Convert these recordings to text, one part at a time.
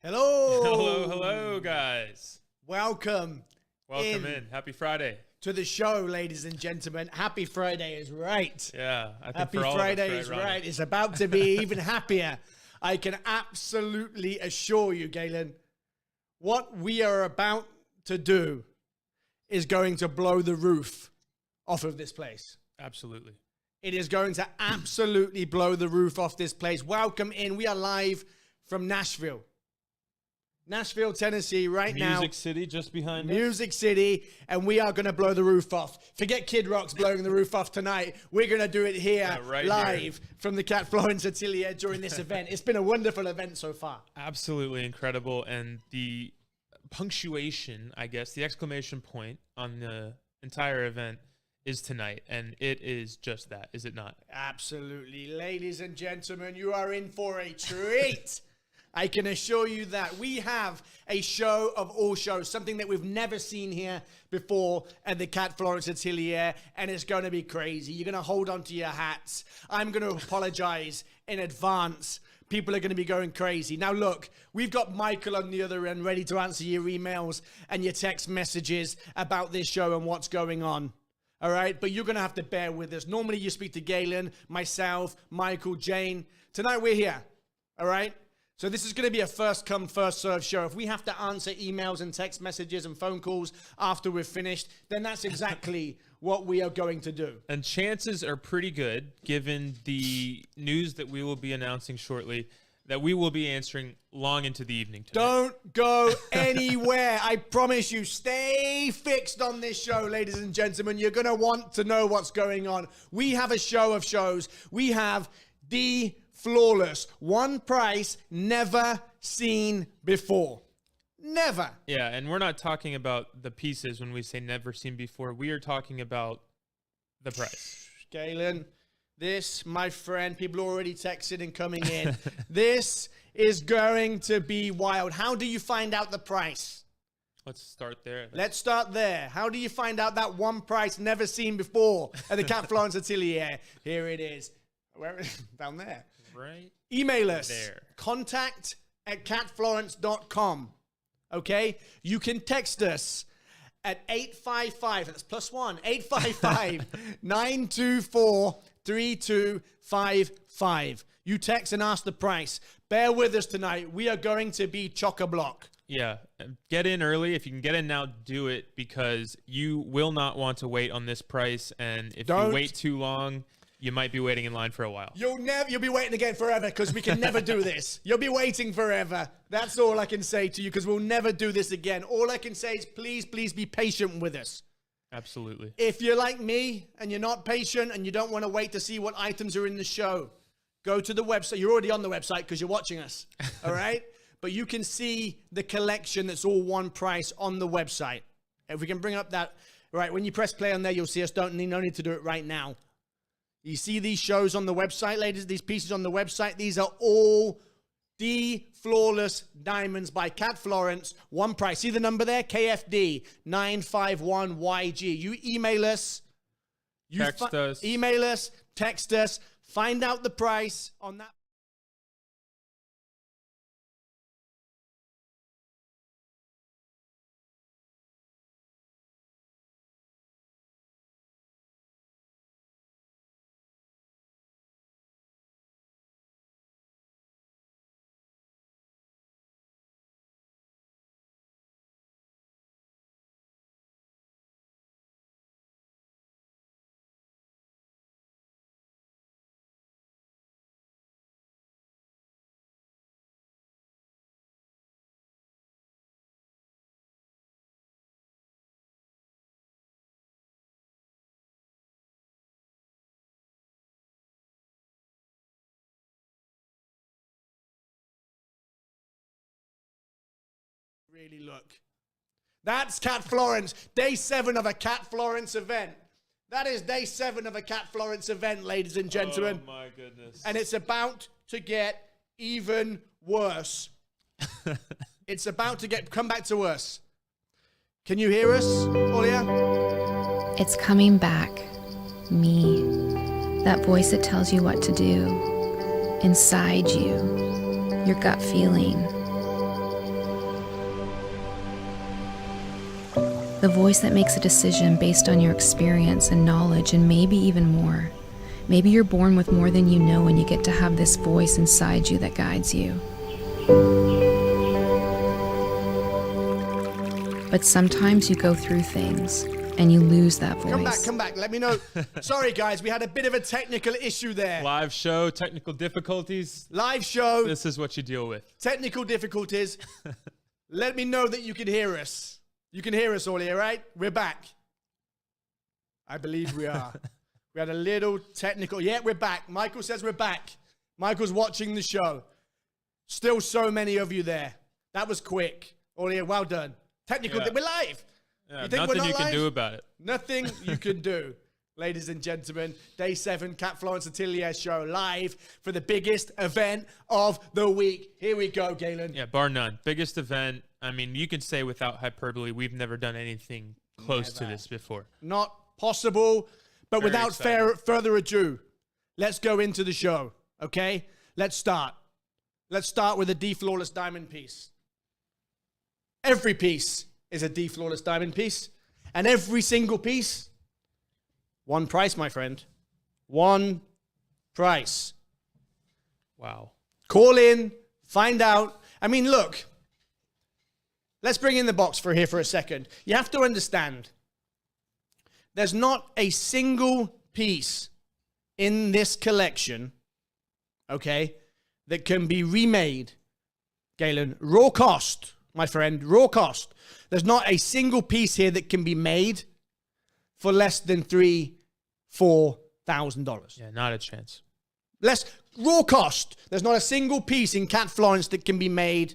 Hello. Hello, guys. Welcome in. Happy Friday. To the show, ladies and gentlemen. Happy Friday is right. Yeah, I think Happy for all Friday of us, is Ronnie? right. It's about to be even happier. I can absolutely assure you, Galen, what we are about to do is going to blow the roof off of this place. Absolutely. It is going to absolutely blow the roof off this place. Welcome in. We are live from Nashville, Tennessee now. Music City just behind us. Music City, and we are going to blow the roof off. Forget Kid Rock's blowing the roof off tonight. We're going to do it here, live from the Cat Florence Atelier during this event. It's been a wonderful event so far. Absolutely incredible. And the punctuation, I guess, the exclamation point on the entire event is tonight. And it is just that, is it not? Absolutely. Ladies and gentlemen, you are in for a treat. I can assure you that we have a show of all shows, something that we've never seen here before at the Cat Florence Atelier, and it's going to be crazy. You're going to hold on to your hats. I'm going to apologize in advance. People are going to be going crazy. Now, look, we've got Michael on the other end ready to answer your emails and your text messages about this show and what's going on. All right? But you're going to have to bear with us. Normally, you speak to Galen, myself, Michael, Jane. Tonight, we're here. All right? So this is going to be a first come, first served show. If we have to answer emails and text messages and phone calls after we're finished, then that's exactly what we are going to do. And chances are pretty good, given the news that we will be announcing shortly, that we will be answering long into the evening tonight. Don't go anywhere. I promise you, stay fixed on this show, ladies and gentlemen. You're going to want to know what's going on. We have a show of shows. We have the flawless, one price, never seen before. Never. Yeah, and we're not talking about the pieces when we say never seen before. We are talking about the price. Galen, this, my friend, people are already texting and coming in. This is going to be wild. How do you find out the price? Let's start there. Let's start there. How do you find out that one price never seen before at the Cat Florence Atelier? Here it is. Where is it? Down there. Right. Email us. There. contact@catflorence.com. Okay? You can text us at 855, that's +1, 855-924-3255. You text and ask the price. Bear with us tonight. We are going to be chock-a-block. Yeah. Get in early. If you can get in now, do it, because you will not want to wait on this price. And if you wait too long, you might be waiting in line for a while. You'll be waiting again forever, because we can never do this. You'll be waiting forever. That's all I can say to you, because we'll never do this again. All I can say is please be patient with us. Absolutely. If you're like me and you're not patient and you don't want to wait to see what items are in the show, go to the website. You're already on the website because you're watching us. All right? But you can see the collection that's all one price on the website. If we can bring up that, right, when you press play on there, you'll see us. No need to do it right now. You see these shows on the website, ladies, these pieces on the website. These are all the Flawless Diamonds by Cat Florence. One price. See the number there? KFD 951YG. You email us. Text us. Email us. Text us. Find out the price on that. Really look. That's Cat Florence. Day 7 of a Cat Florence event. That is day 7 of a Cat Florence event, ladies and gentlemen. Oh, my goodness. And it's about to get even worse. It's about to come back to worse. Can you hear us, Olia? It's coming back. Me. That voice that tells you what to do. Inside you. Your gut feeling. The voice that makes a decision based on your experience and knowledge and maybe even more. Maybe you're born with more than you know and you get to have this voice inside you that guides you. But sometimes you go through things and you lose that voice. Come back. Let me know. Sorry, guys. We had a bit of a technical issue there. Live show, technical difficulties. Live show. This is what you deal with. Technical difficulties. Let me know that you can hear us. You can hear us all here, right? We're back. I believe we are. We had a little technical. Yeah, we're back. Michael says we're back. Michael's watching the show. Still so many of you there. That was quick. All here, well done. Technical. Yeah. We're live. Yeah, you think nothing we're not you can live? do about it. Nothing you can do. Ladies and gentlemen, Day 7, Cat Florence Atelier show live for the biggest event of the week. Here we go, Galen. Yeah, bar none. Biggest event. I mean, you can say without hyperbole, we've never done anything close to this before. Not possible, but Very without exciting. further ado, let's go into the show, okay? Let's start. Let's start with a D Flawless Diamond piece. Every piece is a D Flawless Diamond piece, and every single piece, one price, my friend. One price. Wow. Call in, find out. I mean, look, let's bring in the box for here for a second. You have to understand, there's not a single piece in this collection, okay, that can be remade. Galen, raw cost, my friend, raw cost. There's not a single piece here that can be made for less than $3,000-4,000. Yeah, not a chance. Raw cost. There's not a single piece in Cat Florence that can be made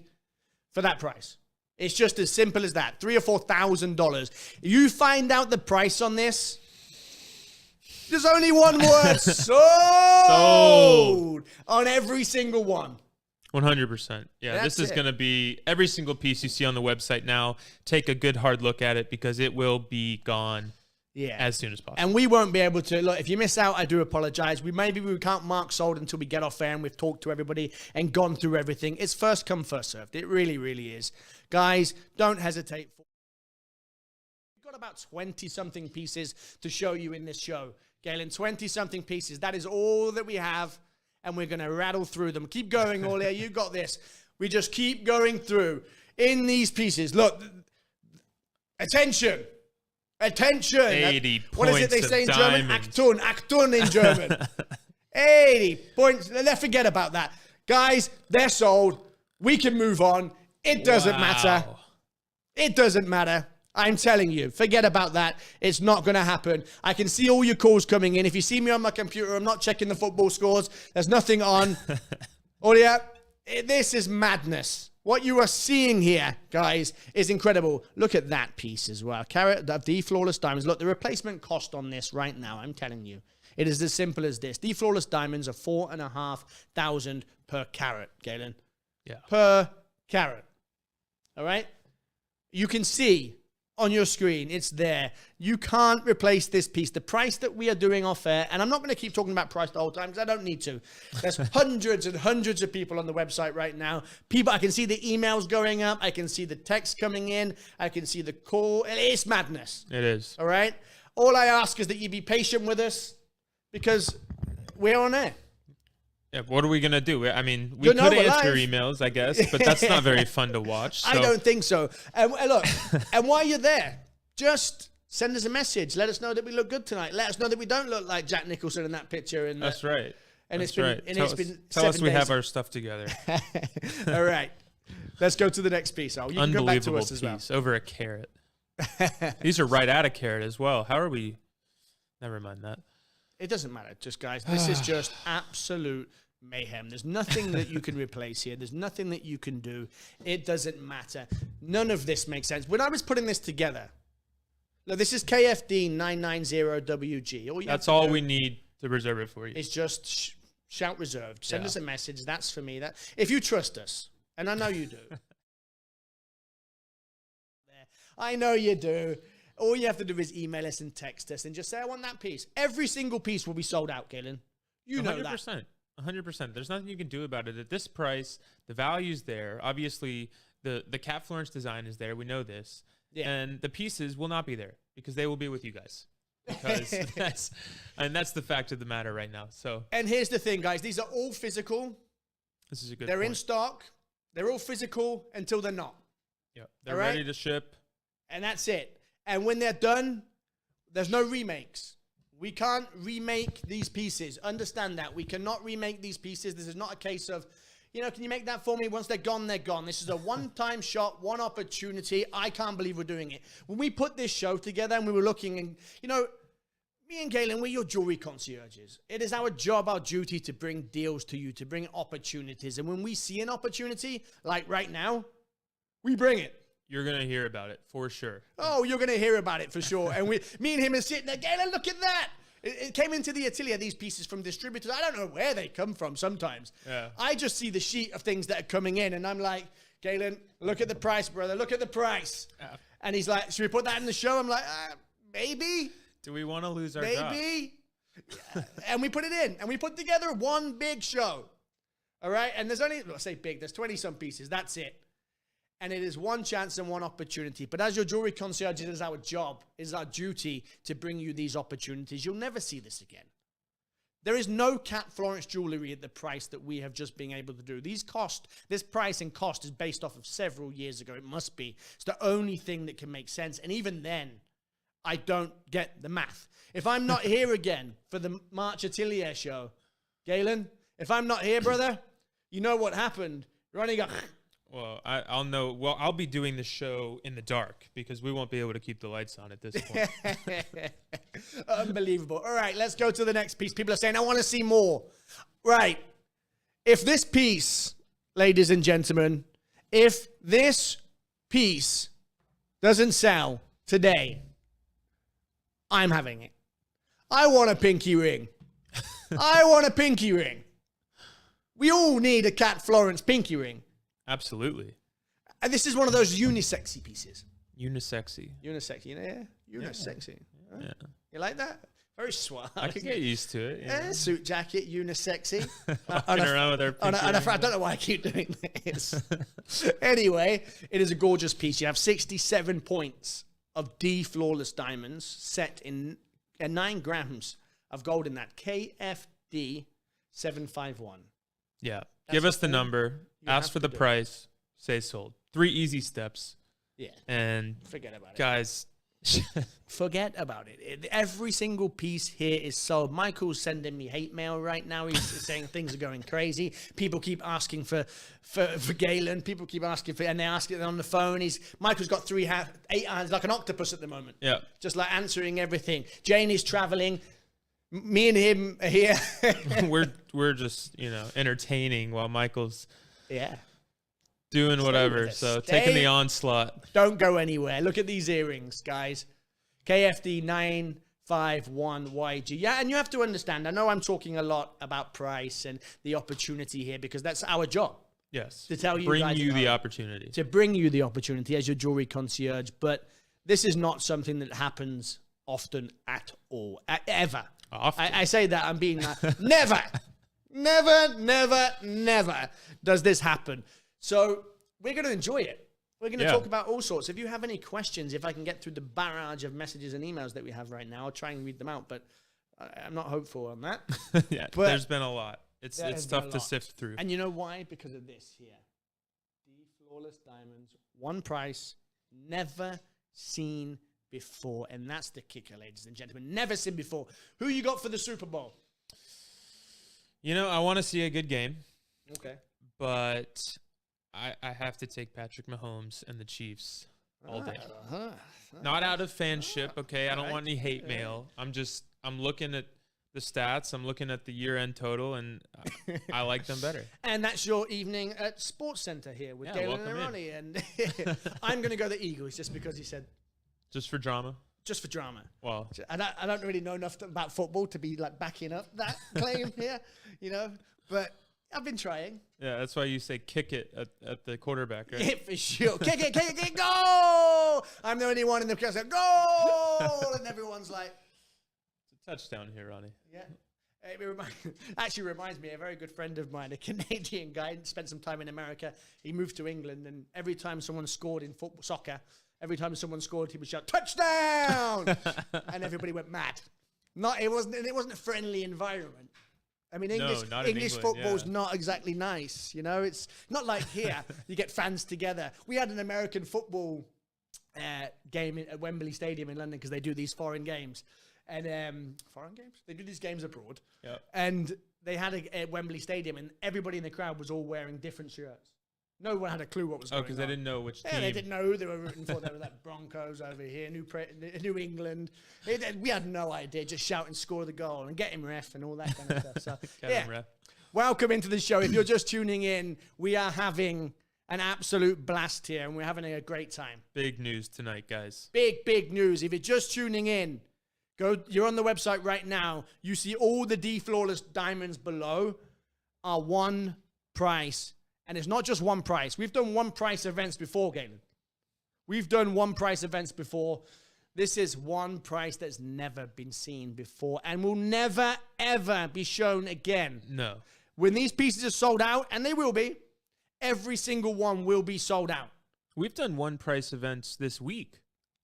for that price. It's just as simple as that. $3,000 or $4,000. You find out the price on this. There's only one word: sold on every single one. 100%. Yeah, That's this is it. going to be every single piece you see on the website now. Take a good hard look at it because it will be gone as soon as possible. And we won't be able to, look, if you miss out, I do apologize. We can't mark sold until we get off air and we've talked to everybody and gone through everything. It's first come, first served. It really, really is. Guys, don't hesitate. We've got about 20-something pieces to show you in this show. Galen, 20-something pieces. That is all that we have, and we're going to rattle through them. Keep going, Aulia. You got this. We just keep going through. In these pieces, look, attention. Attention. 80 What is it they points say in of German? diamonds. Achtung in German. 80 points. Let's forget about that. Guys, they're sold. We can move on. It doesn't matter. Wow. It doesn't matter. I'm telling you, forget about that. It's not going to happen. I can see all your calls coming in. If you see me on my computer, I'm not checking the football scores. There's nothing on. Oh, yeah. This is madness. What you are seeing here, guys, is incredible. Look at that piece as well. Carat of the Flawless Diamonds. Look, the replacement cost on this right now, I'm telling you, it is as simple as this. The Flawless Diamonds are $4,500 per carat, Galen. Yeah. Per carat. All right? You can see on your screen, it's there. You can't replace this piece. The price that we are doing off air, and I'm not going to keep talking about price the whole time because I don't need to. There's hundreds and hundreds of people on the website right now. People, I can see the emails going up. I can see the text coming in. I can see the call. It's madness. It is. All right? All I ask is that you be patient with us because we're on air. Yeah, what are we going to do? I mean, we You know could we're answer live. emails, I guess, but that's not very fun to watch. So. I don't think so. And look, and while you're there, just send us a message. Let us know that we look good tonight. Let us know that we don't look like Jack Nicholson in that picture. And That's right. And That's it's been, right. and Tell it's us, been tell 7 us we days. have our stuff together. All right. Let's go to the next piece. Oh, you can come back to Unbelievable us as well. piece. Over a carat. These are right at a carat as well. How are we? Never mind that. It doesn't matter. Just, guys, this is just absolute mayhem. There's nothing that you can replace here. There's nothing that you can do. It doesn't matter. None of this makes sense. When I was putting this together, look, this is KFD 990WG. That's all we need to reserve it for you. It's just shout reserved. Send Yeah. us a message. That's for me. That if you trust us, and I know you do. I know you do. All you have to do is email us and text us and just say, I want that piece. Every single piece will be sold out, Galen. You know 100%. that. 100%. There's nothing you can do about it. At this price, the value's there. Obviously, the Cat Florence design is there. We know this. Yeah. And the pieces will not be there because they will be with you guys. Because that's the fact of the matter right now. So, And here's the thing, guys. These are all physical. this is a good They're in point. stock. They're all physical until they're not. Yeah, they're All right? ready to ship. And that's it. And when they're done, there's no remakes. We can't remake these pieces. Understand that. We cannot remake these pieces. This is not a case of, can you make that for me? Once they're gone, they're gone. This is a one-time shot, one opportunity. I can't believe we're doing it. When we put this show together and we were looking and, me and Galen, we're your jewelry concierges. It is our job, our duty to bring deals to you, to bring opportunities. And when we see an opportunity, like right now, we bring it. You're going to hear about it for sure. Oh, you're going to hear about it for sure. And me and him are sitting there, Galen, look at that. It came into the atelier, these pieces from distributors. I don't know where they come from sometimes. Yeah. I just see the sheet of things that are coming in, and I'm like, Galen, look at the price, brother. Look at the price. Yeah. And he's like, should we put that in the show? I'm like, maybe. Do we want to lose our job? Maybe. And we put it in. And we put together one big show. All right? And there's only, let's say big, there's 20-some pieces. That's it. And it is one chance and one opportunity. But as your jewelry concierge, it is our job, it is our duty to bring you these opportunities. You'll never see this again. There is no Cat Florence jewelry at the price that we have just been able to do. This price and cost is based off of several years ago. It must be. It's the only thing that can make sense. And even then, I don't get the math. If I'm not here again for the March Atelier show, Galen, if I'm not here, brother, you know what happened. Ronnie got... Well, I'll know. Well, I'll be doing the show in the dark because we won't be able to keep the lights on at this point. Unbelievable. All right, let's go to the next piece. People are saying, I want to see more. Right. If this piece, ladies and gentlemen, if this piece doesn't sell today, I'm having it. I want a pinky ring. I want a pinky ring. We all need a Cat Florence pinky ring. Absolutely. And this is one of those unisexy pieces. Unisexy. Unisexy, yeah? Unisexy. Yeah. You like that? Very suave. I could get used to it. Yeah, suit jacket, unisexy. Walking around with our I don't know why I keep doing this. Anyway, it is a gorgeous piece. You have 67 points of D flawless diamonds set in 9 grams of gold in that. KFD 751. Yeah. Give us the number. Ask for the price. Say sold. 3 easy steps. Yeah. And forget about it. Guys, forget about it. Every single piece here is sold. Michael's sending me hate mail right now. He's saying things are going crazy. People keep asking for Galen. People keep asking for, and they ask it on the phone. Michael's got 8 hands like an octopus at the moment. Yeah. Just like answering everything. Jane is traveling. Me and him are here. we're just, entertaining while Michael's doing Stay whatever. with us. So Stay. taking the onslaught. Don't go anywhere. Look at these earrings, guys. KFD 951YG. Yeah, and you have to understand, I know I'm talking a lot about price and the opportunity here because that's our job. Yes. To tell you bring guys you about the it. opportunity. To bring you the opportunity as your jewelry concierge. But this is not something that happens often at all. Ever. Often. I say that I'm being like, never does this happen. So we're going to enjoy it. We're going to talk about all sorts. If you have any questions, if I can get through the barrage of messages and emails that we have right now, I'll try and read them out, but I'm not hopeful on that. Yeah, but there's been a lot. It's tough to sift through. And you know why? Because of this here. The flawless diamonds, one price, never seen before. And that's the kicker, ladies and gentlemen. Never seen before. Who you got for the Super Bowl? I want to see a good game. Okay. But I have to take Patrick Mahomes and the Chiefs all day. Not out of fanship, okay? I don't want any hate mail. I'm looking at the stats. I'm looking at the year-end total, and I like them better. And that's your evening at Sports Center here with Galen and Ronnie. And I'm going to go the Eagles just because he said. Just for drama? Just for drama. Well. I don't really know enough about football to be like backing up that claim here, but I've been trying. Yeah, that's why you say kick it at the quarterback, right? Yeah, for sure. Kick it, go! I'm the only one in the class that goal! And everyone's like. It's a touchdown here, Ronnie. Yeah. It actually reminds me, a very good friend of mine, a Canadian guy, spent some time in America. He moved to England, and every time someone scored in soccer, Every time someone scored, he would shout, touchdown! And everybody went mad. It wasn't a friendly environment. I mean, English football's not exactly nice. You know, it's not like here. You get fans together. We had an American football game at Wembley Stadium in London because they do these foreign games. And foreign games? They do these games abroad. Yep. And they had a Wembley Stadium, and everybody in the crowd was all wearing different shirts. No one had a clue what was going on. Oh, because they didn't know which team. Yeah, they didn't know who they were rooting for. There was like Broncos over here, New England. We had no idea. Just shout and score the goal and get him ref and all that kind of stuff. So, Get him ref. Welcome into the show. If you're just tuning in, we are having an absolute blast here, and we're having a great time. Big news tonight, guys. Big news. If you're just tuning in, you're on the website right now. You see all the D-Flawless diamonds below are one price. And it's not just one price. We've done one price events before, Galen. We've done one price events before. This is one price that's never been seen before and will never, ever be shown again. No. When these pieces are sold out, and they will be, every single one will be sold out. We've done one price events this week,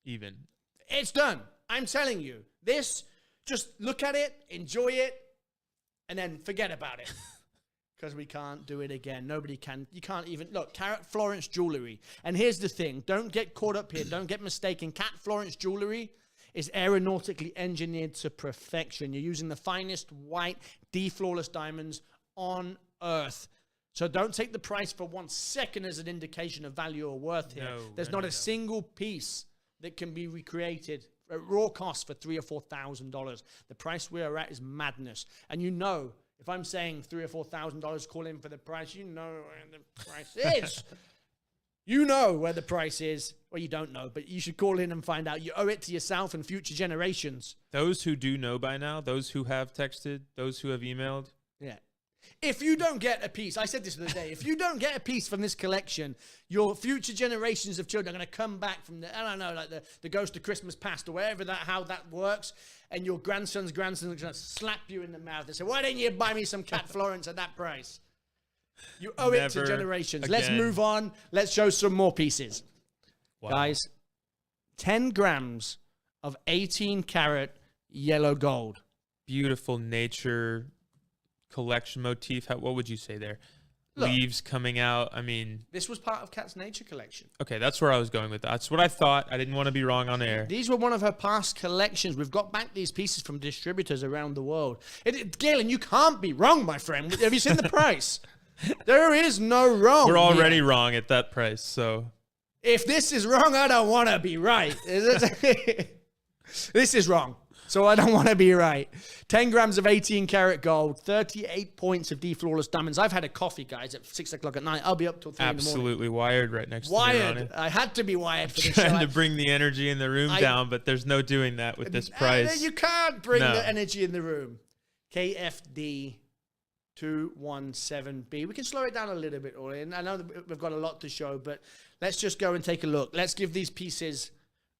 even. It's done. I'm telling you. This, just look at it, enjoy it, and then forget about it. Because we can't do it again. Nobody can. You can't even... Look, Cat Florence jewelry. And here's the thing. Don't get caught up here. Don't get mistaken. Cat Florence jewelry is aeronautically engineered to perfection. You're using the finest white D-Flawless diamonds on Earth. So don't take the price for 1 second as an indication of value or worth here. There's not a single piece that can be recreated at raw cost for $3,000 or $4,000. The price we are at is madness. And you know... If I'm saying $3,000 or $4,000, call in for the price. You know where the price is. You know where the price is. Well, you don't know, but you should call in and find out. You owe it to yourself and future generations. Those who do know by now, those who have texted, those who have emailed. Yeah. If you don't get a piece, I said this the other day, if you don't get a piece from this collection, your future generations of children are going to come back from I don't know, like the Ghost of Christmas Past or wherever how that works, and your grandson's grandson is going to slap you in the mouth and say, why didn't you buy me some Cat Florence at that price? You owe it to generations. Again. Let's move on. Let's show some more pieces. Wow. Guys, 10 grams of 18-karat yellow gold. Beautiful nature collection motif. What would you say there? Look, leaves coming out. I mean, this was part of Kat's nature collection. Okay, that's where I was going with that. That's what I thought. I didn't want to be wrong on air. These were one of her past collections. We've got back these pieces from distributors around the world. Galen, you can't be wrong, my friend. Have you seen the price? There is no wrong. We're already wrong at that price, so. If this is wrong, I don't want to be right. This is wrong. So I don't want to be right. 10 grams of 18-karat gold, 38 points of D-Flawless diamonds. I've had a coffee, guys, at 6 o'clock at night. I'll be up till 3 in the morning. Absolutely wired right next to me. Wired. I had to be wired for the show. Trying to bring the energy in the room down, but there's no doing that with this price. You can't bring the energy in the room. KFD 217B. We can slow it down a little bit, Ollie. And I know that we've got a lot to show, but let's just go and take a look. Let's give these pieces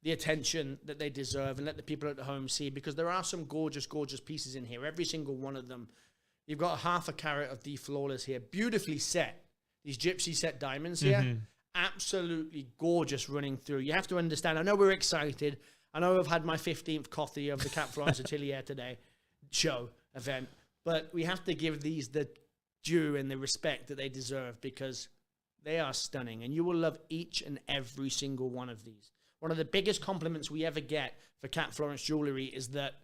the attention that they deserve and let the people at home see, because there are some gorgeous, gorgeous pieces in here. Every single one of them. You've got half a carat of D-Flawless here. Beautifully set. These gypsy set diamonds here. Absolutely gorgeous running through. You have to understand. I know we're excited. I know I've had my 15th coffee of the Cat Florence Atelier today event. But we have to give these the due and the respect that they deserve, because they are stunning. And you will love each and every single one of these. One of the biggest compliments we ever get for Cat Florence jewelry is that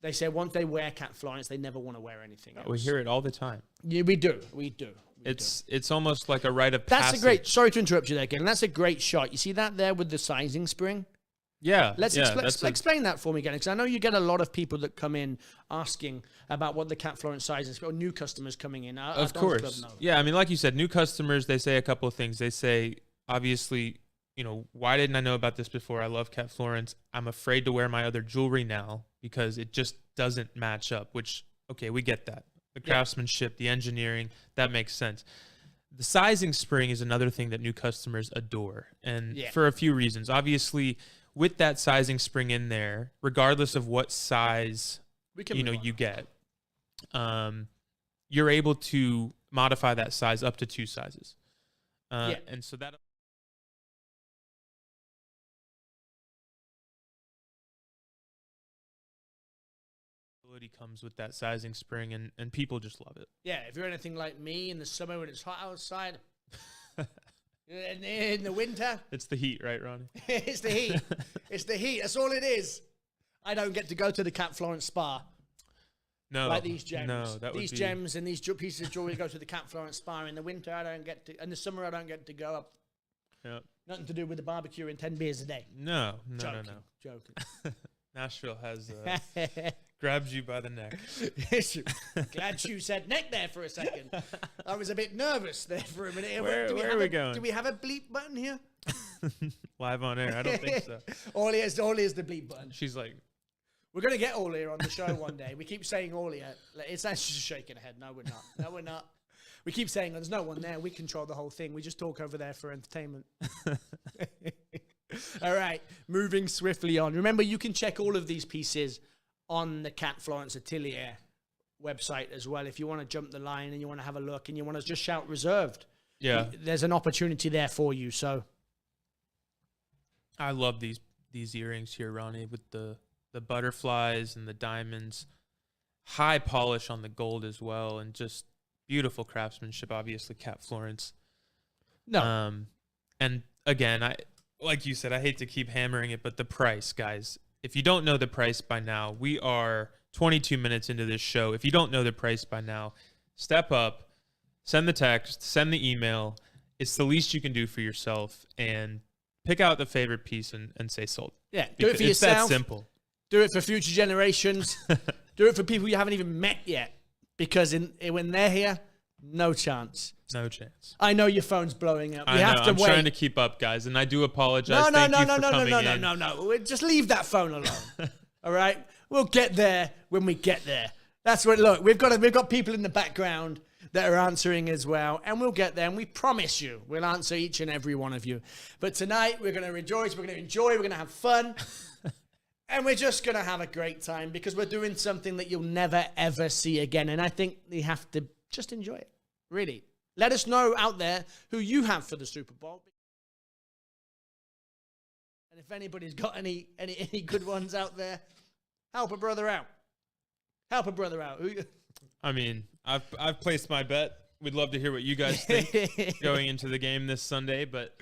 they say once they wear Cat Florence, they never want to wear anything else. We hear it all the time. Yeah, we do. It's almost like a rite of passage. Sorry to interrupt you there again. That's a great shot. You see that there with the sizing spring? Yeah. Let's explain that for me again, because I know you get a lot of people that come in asking about what the Cat Florence size is, or new customers coming in. Of course. Yeah, I mean, like you said, new customers, they say a couple of things. They say, obviously, you know, why didn't I know about this before? I love Cat Florence. I'm afraid to wear my other jewelry now because it just doesn't match up, which, okay, we get that. The craftsmanship, the engineering, that makes sense. The sizing spring is another thing that new customers adore, and for a few reasons. Obviously, with that sizing spring in there, regardless of what size you get, you're able to modify that size up to 2 sizes. And so that hoodie comes with that sizing spring, and people just love it. Yeah, if you're anything like me in the summer when it's hot outside, in the winter, it's the heat, right, Ronnie? it's the heat. It's the heat. That's all it is. I don't get to go to the Cat Florence spa. No, like these gems. No, that these would be... gems and these pieces of jewelry go to the Cat Florence spa. In the winter, I don't get to. In the summer, I don't get to go up. Yep. Nothing to do with the barbecue and 10 beers a day. No. Joking. Nashville has grabbed you by the neck. Glad you said neck there for a second. I was a bit nervous there for a minute. Where are we going? Do we have a bleep button here? Live on air? I don't think so. All is the bleep button. She's like, we're going to get Aulia on the show one day. We keep saying Aulia. It's actually just shaking her head. No, we're not. No, we're not. We keep saying there's no one there. We control the whole thing. We just talk over there for entertainment. All right, moving swiftly on. Remember, you can check all of these pieces on the Cat Florence Atelier website as well. If you want to jump the line and you want to have a look and you want to just shout reserved, yeah, there's an opportunity there for you. So, I love these earrings here, Ronnie, with the butterflies and the diamonds, high polish on the gold as well, and just beautiful craftsmanship. Obviously, Cat Florence. No, and again, like you said, I hate to keep hammering it, but the price, guys. If you don't know the price by now, we are 22 minutes into this show. If you don't know the price by now, step up, send the text, send the email. It's the least you can do for yourself, and pick out the favorite piece and say sold. Yeah, do it for yourself. It's that simple. Do it for future generations. Do it for people you haven't even met yet. Because when they're here, no chance. No chance. I know your phone's blowing up. I'm trying to keep up, guys, and I do apologize. No. Just leave that phone alone. All right? We'll get there when we get there. That's what. Look, we've got people in the background that are answering as well, and we'll get there. And we promise you, we'll answer each and every one of you. But tonight, we're going to rejoice. We're going to enjoy. We're going to have fun. And we're just going to have a great time because we're doing something that you'll never, ever see again. And I think you have to just enjoy it. Really. Let us know out there who you have for the Super Bowl. And if anybody's got any good ones out there, help a brother out. Help a brother out. I mean, I've placed my bet. We'd love to hear what you guys think going into the game this Sunday, but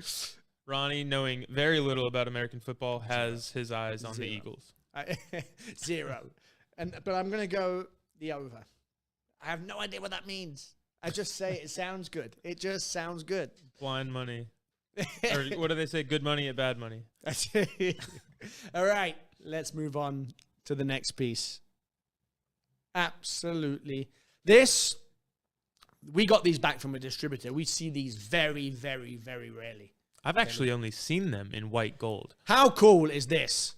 Ronnie, knowing very little about American football, has his eyes on the Eagles. 0. But I'm going to go the over. I have no idea what that means. I just say it sounds good. It just sounds good. Blind money. Or what do they say? Good money at bad money. All right. Let's move on to the next piece. Absolutely. We got these back from a distributor. We see these very, very, very rarely. I've actually only seen them in white gold. How cool is this?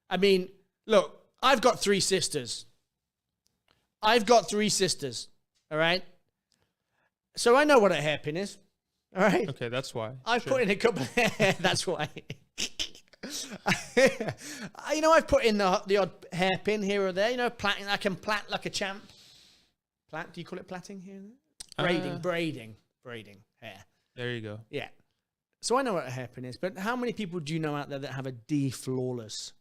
I mean, look, I've got 3 sisters. All right? So I know what a hairpin is. All right? Okay, that's why. I've put in a couple... That's why. I've put in the odd hairpin here or there. Plaiting. I can plait like a champ. Plait? Do you call it plaiting here? Braiding hair. There you go. Yeah. So I know what a hairpin is, but how many people do you know out there that have a flawless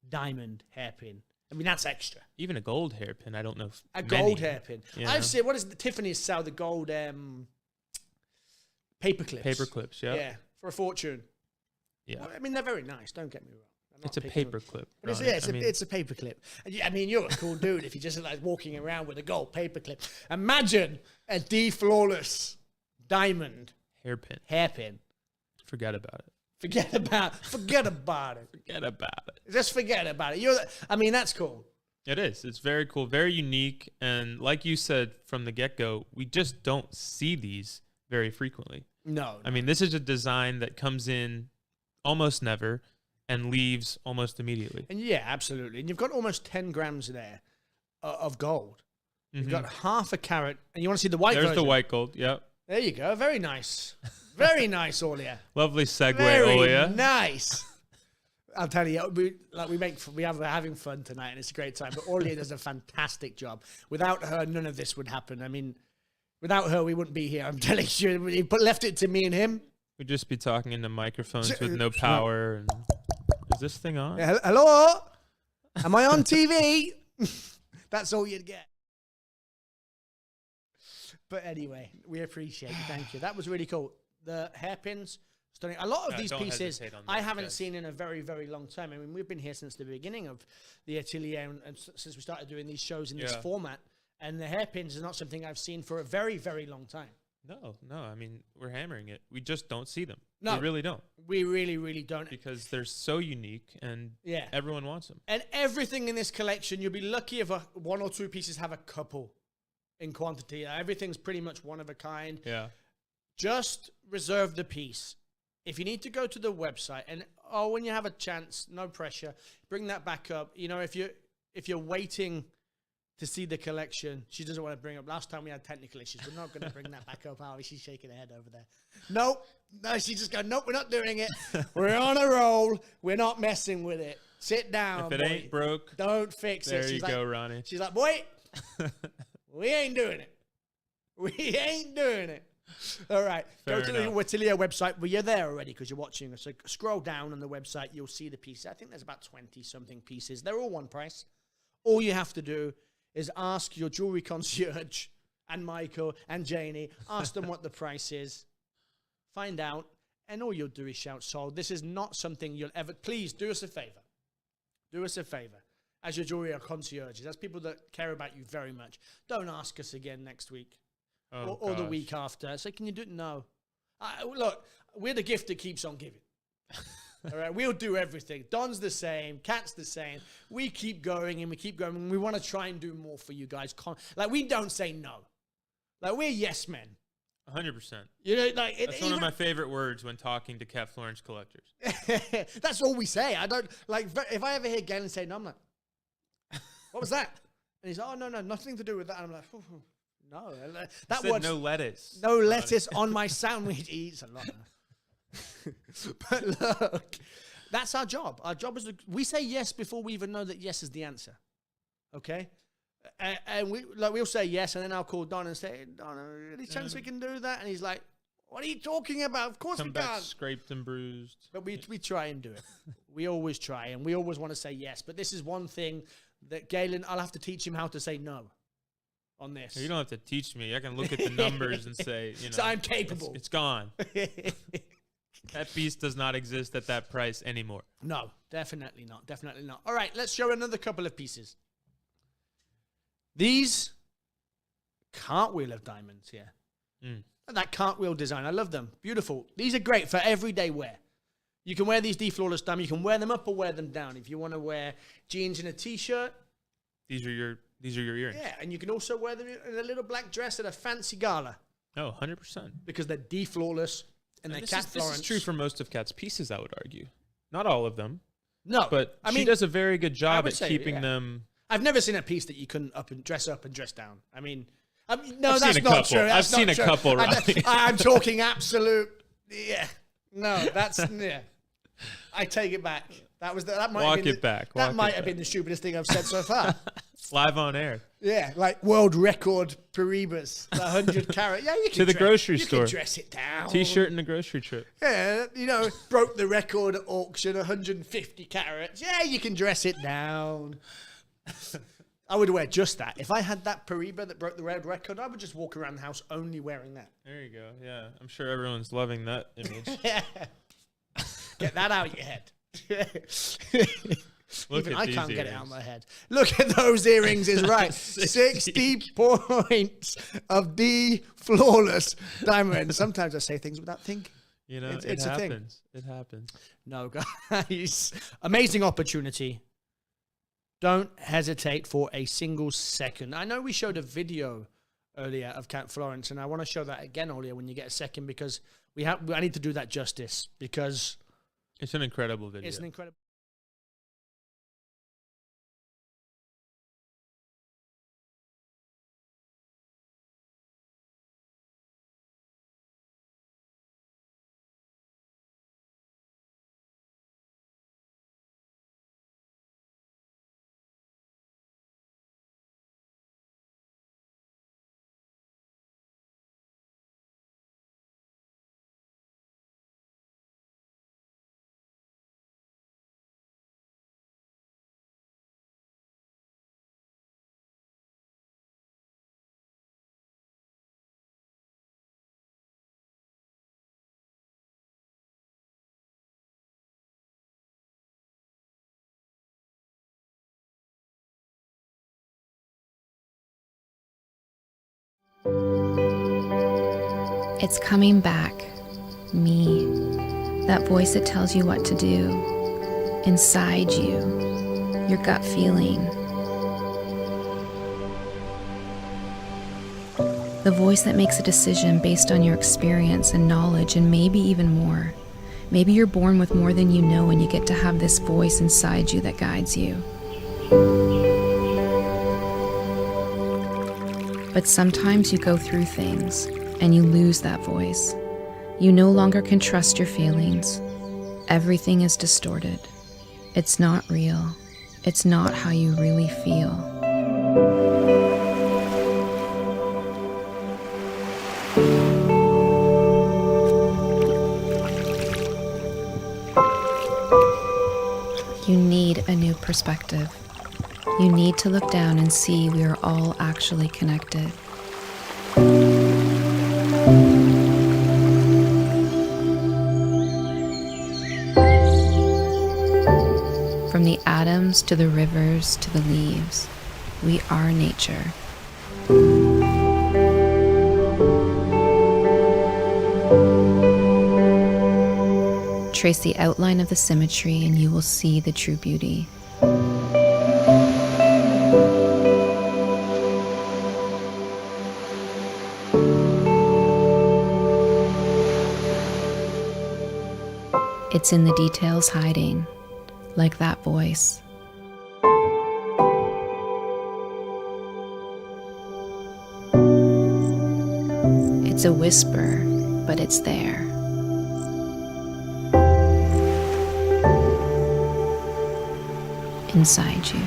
diamond hairpin? I mean, that's extra. Even a gold hairpin, I don't know. Gold hairpin. I've seen, what is it? Tiffany's sell the gold paper clips. Paper clips, yeah. Yeah, for a fortune. Yeah. Well, I mean, they're very nice, don't get me wrong. It's a paper clip. It's a paper clip. I mean, you're a cool dude if you're just like walking around with a gold paper clip. Imagine a flawless diamond hairpin. Forget about it. Forget about it. Forget about it. Just forget about it. I mean, that's cool. It is. It's very cool, very unique. And like you said from the get-go, we just don't see these very frequently. No. I mean, this is a design that comes in almost never and leaves almost immediately. And yeah, absolutely. And you've got almost 10 grams there of gold. You've got half a carat. And you want to see the white version? There's the white gold, yep. There you go. Very nice. Very nice, Aulia. Lovely segue, Aulia. Very nice. I'll tell you, we're having fun tonight, and it's a great time. But Aulia does a fantastic job. Without her, none of this would happen. I mean, without her, we wouldn't be here. I'm telling you. He left it to me and him. We'd just be talking into microphones with no power. And is this thing on? Yeah, hello? Am I on TV? That's all you'd get. But anyway, we appreciate it. Thank you. That was really cool. The hairpins, stunning. A lot of these pieces I haven't seen in a very, very long time. I mean, we've been here since the beginning of the atelier and since we started doing these shows in this format. And the hairpins is not something I've seen for a very, very long time. No. I mean, we're hammering it. We just don't see them. No. We really don't. We really, really don't. Because they're so unique and everyone wants them. And everything in this collection, you'll be lucky if one or two pieces have a couple in quantity. Everything's pretty much one of a kind. Yeah. Just reserve the piece. If you need to go to the website and when you have a chance, no pressure, bring that back up. You know, if you're waiting to see the collection, she doesn't want to bring up. Last time we had technical issues. We're not going to bring that back up, are we? She's shaking her head over there. Nope. No, she just goes, nope, we're not doing it. We're on a roll. We're not messing with it. Sit down, If it ain't broke, don't fix it. There you go, Ronnie. She's like, boy, we ain't doing it. We ain't doing it. All right. Go to the Atelier website. Well, you're there already because you're watching. So scroll down on the website. You'll see the pieces. I think there's about 20-something pieces. They're all one price. All you have to do is ask your jewelry concierge and Michael and Janie. Ask them what the price is. Find out. And all you'll do is shout sold. This is not something you'll ever... Please, do us a favor. Do us a favor. As your jewelry concierges, as people that care about you very much, don't ask us again next week or the week after. So can you do it? No. Look, we're the gift that keeps on giving. All right, we'll do everything. Don's the same. Kat's the same. We keep going and we keep going. And we want to try and do more for you guys. Like, we don't say no. Like, we're yes men. 100%. You know, like that's one of my favorite words when talking to Cat Florence collectors. That's all we say. I don't like if I ever hear Galen say no, I'm like, what was that? And he's like, oh no, nothing to do with that. And I'm like, no, that word. No lettuce. No lettuce on my sandwich. He eats a lot. But look, that's our job. Our job is we say yes before we even know that yes is the answer. Okay. And we'll say yes, and then I'll call Don and say, Don, any chance we can do that? And he's like, what are you talking about? Of course we can't. Scraped and bruised. But we try and do it. We always try, and we always want to say yes. But this is one thing that Galen, I'll have to teach him how to say no on this. You don't have to teach me. I can look at the numbers and say, you know. So I'm capable. It's gone. That piece does not exist at that price anymore. No, definitely not. Definitely not. All right, let's show another couple of pieces. These cartwheel of diamonds here. That cartwheel design, I love them. Beautiful. These are great for everyday wear. You can wear these flawless diamonds. You can wear them up or wear them down. If you want to wear jeans and a t-shirt. These are your earrings. Yeah, and you can also wear them in a little black dress at a fancy gala. Oh, 100%. Because they're flawless and they're Cat Florence. This is true for most of Cat's pieces, I would argue. Not all of them. No. But she does a very good job at keeping them... I've never seen a piece that you couldn't up and dress down. I mean no, that's not true. I've seen a couple, right? I'm talking absolute. Yeah. No, that's yeah. I take it back. That might have been the stupidest thing I've said so far. Live on air. Yeah, like world record Paribas, 100 carat. Yeah, you can to the grocery store. You can dress it down. T-shirt and a grocery trip. Yeah, broke the record at auction, 150 carats. Yeah, you can dress it down. I would wear just that. If I had that Pariba that broke the world record, I would just walk around the house only wearing that. There you go. Yeah, I'm sure everyone's loving that image. Yeah. Get that out of your head. Even I can't get it out of my head. Look at those earrings is right. 60 points of the flawless diamond. Sometimes I say things without thinking. It's a thing. It happens. No, guys. Amazing opportunity. Don't hesitate for a single second. I know we showed a video earlier of Cat Florence, and I want to show that again earlier when you get a second because I need to do that justice because it's an incredible video. It's an incredible. It's coming back. Me. That voice that tells you what to do. Inside you. Your gut feeling. The voice that makes a decision based on your experience and knowledge and maybe even more. Maybe you're born with more than you know and you get to have this voice inside you that guides you. But sometimes you go through things and you lose that voice. You no longer can trust your feelings. Everything is distorted. It's not real. It's not how you really feel. You need a new perspective. You need to look down and see we are all actually connected. From the atoms to the rivers to the leaves, we are nature. Trace the outline of the symmetry and you will see the true beauty. It's in the details hiding, like that voice. It's a whisper, but it's there. Inside you.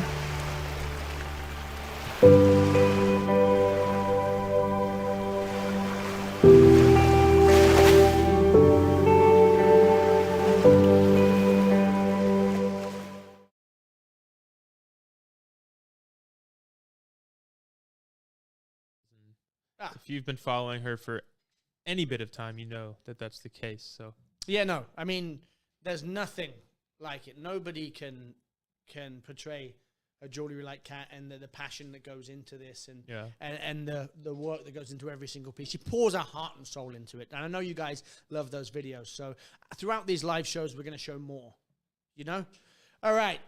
If you've been following her for any bit of time, you know that that's the case. So Yeah, no. I mean, there's nothing like it. Nobody can portray a jewelry like Kat and the passion that goes into this and the work that goes into every single piece. She pours her heart and soul into it. And I know you guys love those videos. So throughout these live shows, we're going to show more, you know? All right.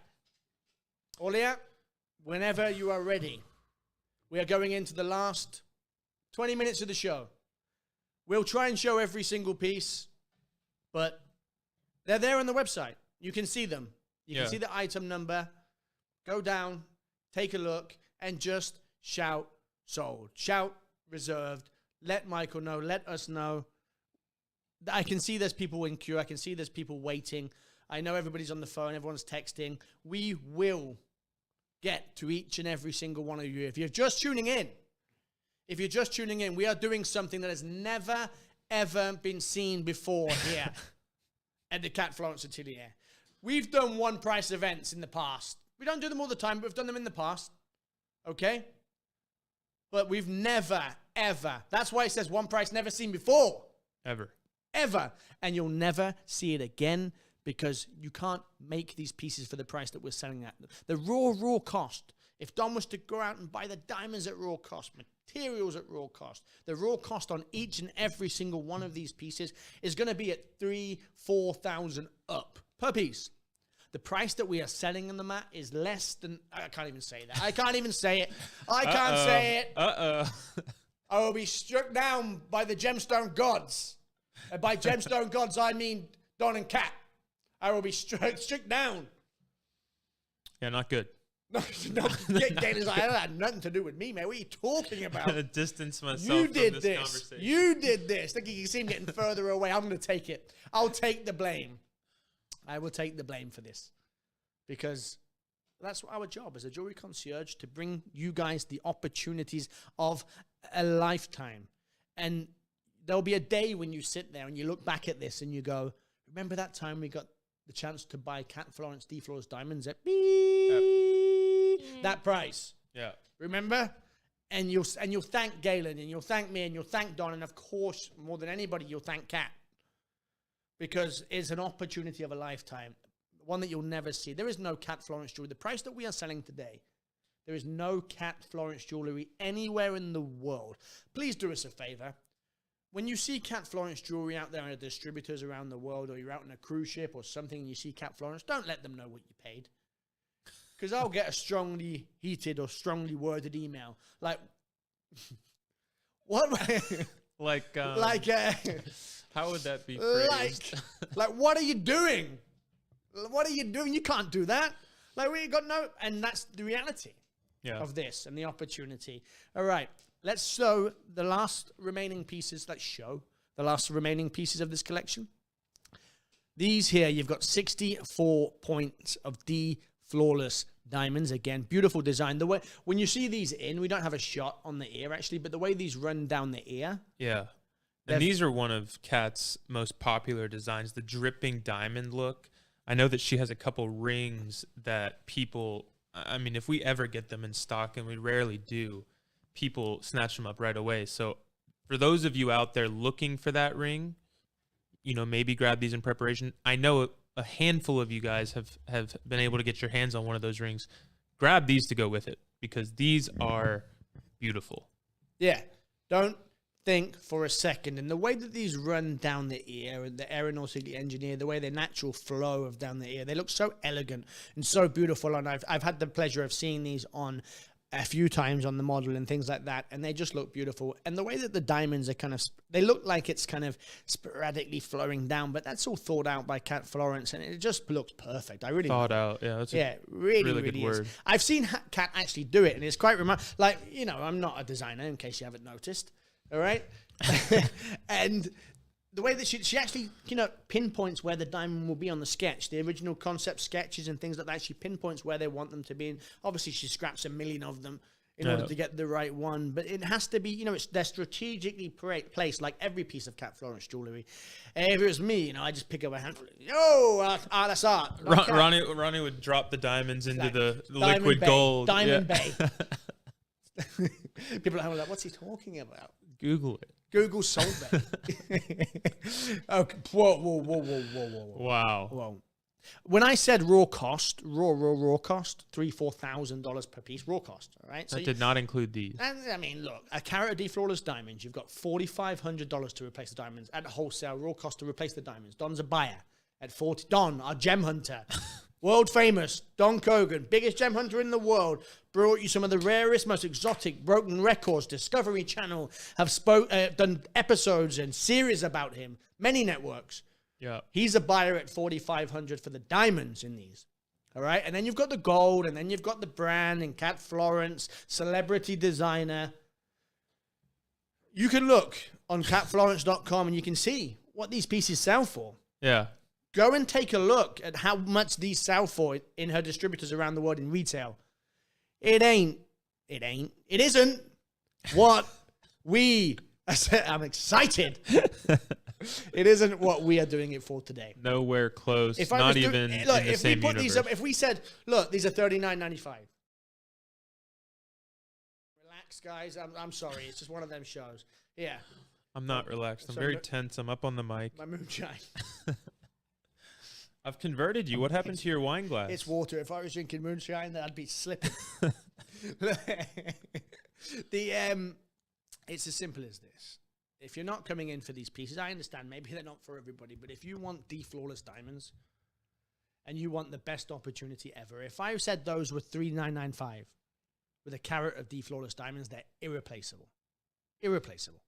Olia, whenever you are ready, we are going into the last 20 minutes of the show. We'll try and show every single piece, but they're there on the website. You can see them. You can see the item number. Go down, take a look, and just shout sold. Shout reserved. Let Michael know. Let us know. I can see there's people in queue. I can see there's people waiting. I know everybody's on the phone. Everyone's texting. We will get to each and every single one of you. If you're just tuning in, we are doing something that has never, ever been seen before here at the Kat Florence Atelier. We've done one price events in the past. We don't do them all the time, but we've done them in the past. Okay? But we've never, ever. That's why it says one price never seen before. ever. And you'll never see it again because you can't make these pieces for the price that we're selling at. The raw cost. If Don was to go out and buy the diamonds at raw cost, materials at raw cost, the raw cost on each and every single one of these pieces is going to be at $3,000-4,000 up per piece. The price that we are selling them at is less than... I can't even say that. I can't even say it. I can't say it. I will be struck down by the gemstone gods. And by gemstone gods, I mean Don and Kat. I will be struck down. Yeah, not good. No, Dana's like, that had nothing to do with me, man. What are you talking about? To distance myself from this conversation. You did this. Look, you can see him getting further away. I'm going to take it. I'll take the blame. I will take the blame for this because that's our job as a jewelry concierge, to bring you guys the opportunities of a lifetime. And there'll be a day when you sit there and you look back at this and you go, remember that time we got the chance to buy Kat Florence D. Floor's diamonds at that price? Yeah. Remember? And you'll thank Galen, and you'll thank me, and you'll thank Don, and of course, more than anybody, you'll thank Kat. Because it's an opportunity of a lifetime, one that you'll never see. There is no Kat Florence jewelry. The price that we are selling today, there is no Kat Florence jewelry anywhere in the world. Please do us a favor. when you see Cat Florence jewelry out there at distributors around the world, or you're out on a cruise ship or something and you see Cat Florence, don't let them know what you paid. Because I'll get a strongly heated or strongly worded email. Like, what? How would that be phrased? Like, what are you doing? What are you doing? You can't do that. Like, we got no, and that's the reality of this and the opportunity. All right, let's show the last remaining pieces. Let's show the last remaining pieces of this collection. These here, you've got 64 points of flawless diamonds. Again, beautiful design. The way when you see these we don't have a shot on the ear actually, but the way these run down the ear. Yeah. And these are one of Kat's most popular designs, the dripping diamond look. I know that she has a couple rings that people, I mean, if we ever get them in stock, and we rarely do, people snatch them up right away. So for those of you out there looking for that ring, you know, maybe grab these in preparation. I know a handful of you guys have been able to get your hands on one of those rings. Grab these to go with it, because these are beautiful. Yeah. Don't think for a second, and the way that these run down the ear and the aeronautically engineered, the way the natural flow of down the ear, they look so elegant and so beautiful. And I've had the pleasure of seeing these on a few times on the model and things like that, and they just look beautiful. And the way that the diamonds are kind of, they look like it's kind of sporadically flowing down, but that's all thought out by Cat Florence, and it just looks perfect. I really thought out. Yeah, that's really good word. is. I've seen Cat actually do it, and it's quite like, you know, I'm not a designer in case you haven't noticed. All right. And the way that she actually, you know, pinpoints where the diamond will be on the sketch, the original concept sketches and things like that. She pinpoints where they want them to be. And obviously she scraps a million of them in order to get the right one. But it has to be, you know, they're strategically placed like every piece of Cat Florence jewelry. If it was me, you know, I just pick up a handful. That's art. Ronnie would drop the diamonds into the liquid gold. Diamond Bay. People are like, what's he talking about? Google it. Google sold Bay. Okay. Whoa. Wow. Whoa. When I said raw cost, $3,000-$4,000 per piece, raw cost. All right. So that did not include these. And I mean, look, a carat of flawless diamonds, you've got $4,500 to replace the diamonds at wholesale, raw cost to replace the diamonds. Don's a buyer at 40. Don, our gem hunter. World famous Don Kogan, biggest gem hunter in the world, brought you some of the rarest, most exotic broken records. Discovery Channel have done episodes and series about him. Many networks. Yeah, he's a buyer at $4,500 for the diamonds in these. All right, and then you've got the gold, and then you've got the brand and Cat Florence, celebrity designer. You can look on catflorence.com and you can see what these pieces sell for. Yeah. Go and take a look at how much these sell for in her distributors around the world in retail. It isn't what I'm excited. It isn't what we are doing it for today. Nowhere close. Not even in the same universe. These up, if we said, look, these are $39.95. Relax, guys. I'm sorry. It's just one of them shows. Yeah. I'm not relaxed. I'm very tense. I'm up on the mic. My moonshine. I've converted you. What happened to your wine glass? It's water. If I was drinking moonshine, then I'd be slipping. It's as simple as this. If you're not coming in for these pieces, I understand maybe they're not for everybody, but if you want flawless diamonds and you want the best opportunity ever, if I said those were $3,995 with a carat of flawless diamonds, they're irreplaceable. Irreplaceable.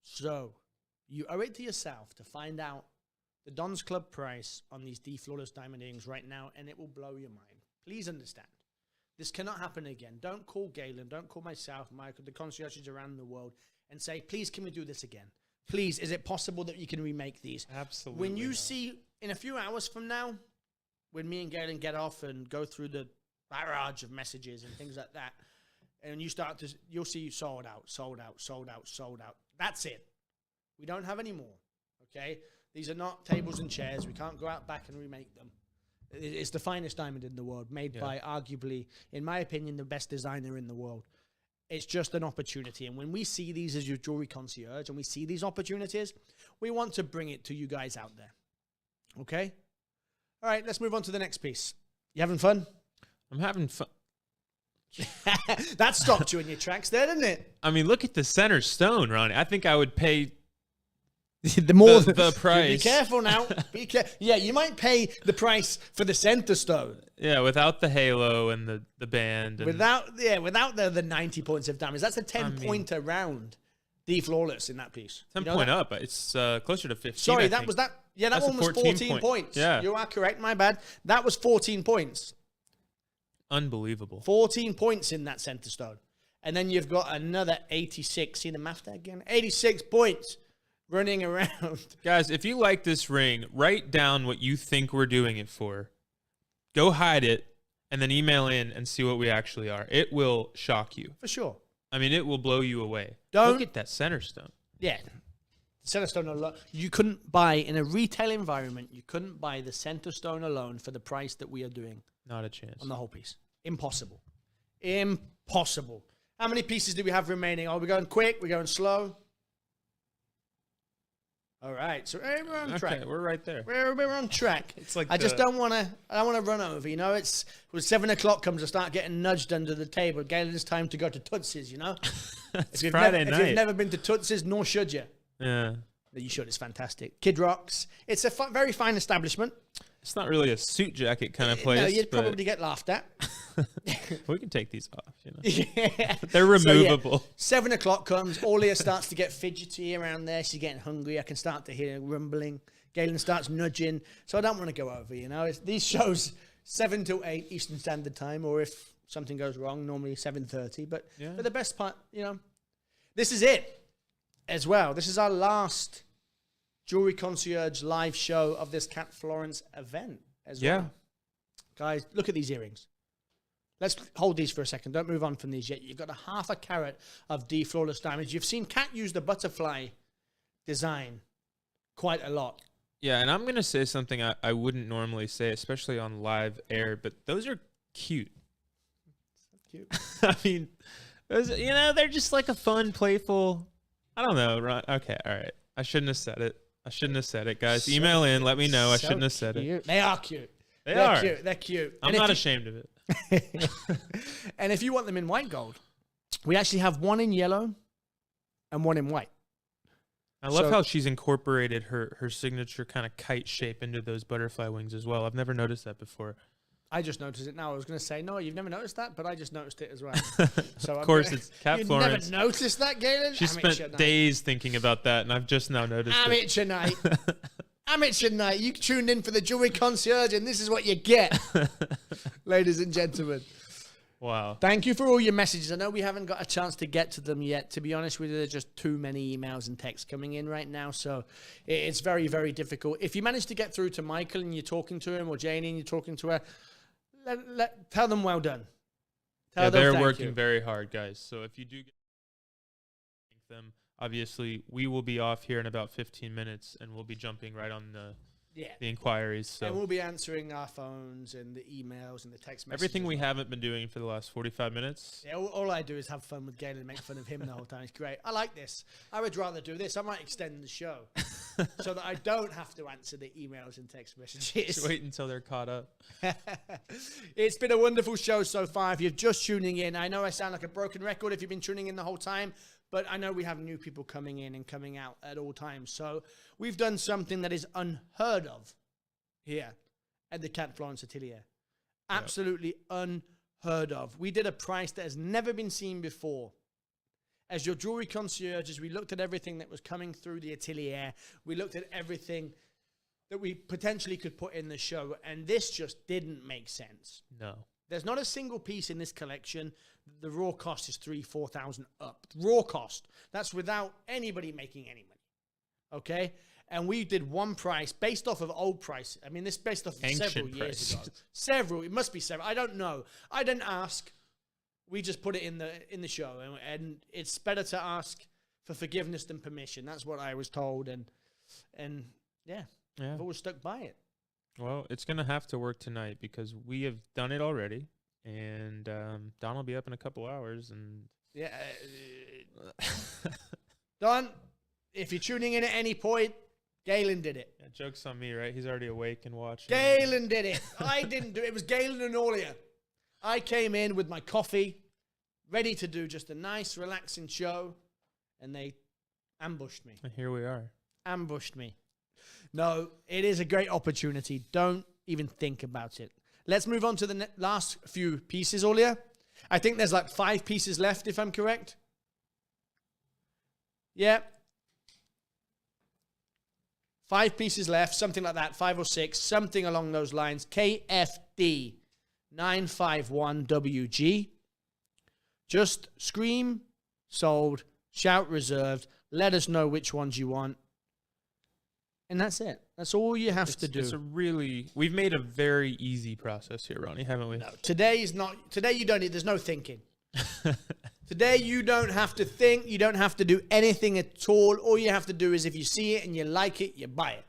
So you owe it to yourself to find out the Don's Club price on these flawless diamond earrings right now, and it will blow your mind. Please understand. This cannot happen again. Don't call Galen. Don't call myself, Michael, the concierges around the world, and say, please, can we do this again? Please, is it possible that you can remake these? Absolutely. When you see, in a few hours from now, when me and Galen get off and go through the barrage of messages and things like that, and you'll see sold out. That's it. We don't have any more, okay? These are not tables and chairs. We can't go out back and remake them. It's the finest diamond in the world, made by arguably, in my opinion, the best designer in the world. It's just an opportunity. And when we see these as your jewelry concierge and we see these opportunities, we want to bring it to you guys out there. Okay? All right, let's move on to the next piece. You having fun? I'm having fun. That stopped you in your tracks there, didn't it? I mean, look at the center stone, Ronnie. I think I would pay The more the price. Be careful now. Be careful. Yeah, you might pay the price for the center stone. Yeah, without the halo and the band. And Without the 90 points of damage. That's a 10-pointer round. Flawless in that piece. 10 point up. It's closer to 15. Sorry, I that think. was that. Yeah, that That's one was 14 points. Yeah. You are correct. My bad. That was 14 points. Unbelievable. 14 points in that center stone. And then you've got another 86. See the math there again? 86 points running around. Guys, if you like this ring, write down what you think we're doing it for. Go hide it, and then email in and see what we actually are. It will shock you. For sure. I mean, it will blow you away. Don't- Look at that center stone. Yeah. The center stone alone. You couldn't buy, in a retail environment, you couldn't buy the center stone alone for the price that we are doing Not a chance. on the whole piece. Impossible. Impossible. How many pieces do we have remaining? Are we going quick? We're going slow? All right. So we're on track. Okay, we're right there. We're on track. It's like I just don't want to run over. You know, it's when 7 o'clock comes, I start getting nudged under the table. Galen, it's time to go to Tootsie's. You know, It's if Friday night. If you've never been to Tootsie's, nor should you. Yeah. You should. It's fantastic. Kid Rocks. It's a very fine establishment. It's not really a suit jacket kind of place. No, you'd but probably get laughed at. we can take these off. You know, Yeah. they're So, yeah, removable. 7 o'clock comes. Aulia starts to get fidgety around there. She's getting hungry. I can start to hear rumbling. Galen starts nudging. So I don't want to go over, you know. These shows, 7 to 8 Eastern Standard Time, or if something goes wrong, normally 7:30. But Yeah. for the best part, you know, this is it as well. This is our last Jewelry Concierge live show of this Cat Florence event as well. Yeah. Guys, look at these earrings. Let's hold these for a second. Don't move on from these yet. You've got a half a carat of flawless diamonds. You've seen Cat use the butterfly design quite a lot. Yeah, and I'm going to say something I wouldn't normally say, especially on live air, but those are cute. Cute. I mean, those, you know, they're just like a fun, playful, I don't know. Ron. Okay, all right. I shouldn't have said it. I shouldn't have said it, guys. Email in. Let me know. I shouldn't have said it. They are cute. They They're are. cute. They're cute. I'm not ashamed of it. And if you want them in white gold, we actually have one in yellow and one in white. I love So- how she's incorporated her signature kind of kite shape into those butterfly wings as well. I've never noticed that before. I just noticed it now. I was going to say, no, you've never noticed that, but I just noticed it as well. So Of course, it's Cat You've Florence. never noticed that, Galen? She Amateur spent night. days thinking about that, and I've just now noticed it. Amateur night. Amateur night. You tuned in for the Jewelry Concierge, and this is what you get, ladies and gentlemen. Wow. Thank you for all your messages. I know we haven't got a chance to get to them yet. To be honest with you, there's just too many emails and texts coming in right now. So it's very, very difficult. If you manage to get through to Michael and you're talking to him, or Janie and you're talking to her, tell them well done. Tell Yeah, them they're thank working you. very hard, guys. So if you do get them, obviously we will be off here in about 15 minutes, and we'll be jumping right on the inquiries. So And we'll be answering our phones and the emails and the text messages. everything we haven't been doing for the last 45 minutes. Yeah, all I do is have fun with Galen and make fun of him the whole time. It's great. I like this. I would rather do this. I might extend the show so that I don't have to answer the emails and text messages. Just wait until they're caught up. It's been a wonderful show so far. If you're just tuning in, I know I sound like a broken record if you've been tuning in the whole time, but I know we have new people coming in and coming out at all times. So we've done something that is unheard of here at the Cat Florence Atelier. Absolutely unheard of. We did a price that has never been seen before. As your jewelry concierges, we looked at everything that was coming through the atelier. We looked at everything that we potentially could put in the show, and this just didn't make sense. No. There's not a single piece in this collection. The raw cost is $4,000 up. Raw cost. That's without anybody making any money. Okay? And we did one price based off of old price. I mean, this based off of Ancient several years ago. prices. Several. It must be several. I don't know. I didn't ask. We just put it in the show. And it's better to ask for forgiveness than permission. That's what I was told. And yeah, Yeah. I've always stuck by it. Well, it's going to have to work tonight because we have done it already. And Don will be up in a couple hours. And Yeah. Don, if you're tuning in at any point, Galen did it. yeah, joke's on me, right? He's already awake and watching. Galen did it. I didn't do it. It was Galen and Aulia. I came in with my coffee, ready to do just a nice, relaxing show, and they ambushed me. And here we are. ambushed me. No, it is a great opportunity. Don't even think about it. Let's move on to the last few pieces, Aulia. I think there's like 5 pieces left, if I'm correct. Yeah. 5 pieces left, something like that, 5 or 6, something along those lines. KFD 951WG. Just scream, sold, shout, reserved. Let us know which ones you want. And that's it. That's all you have to do. We've made a very easy process here, Ronnie, haven't we? No, today you don't need, there's no thinking. Today you don't have to think. You don't have to do anything at all. All you have to do is if you see it and you like it, you buy it.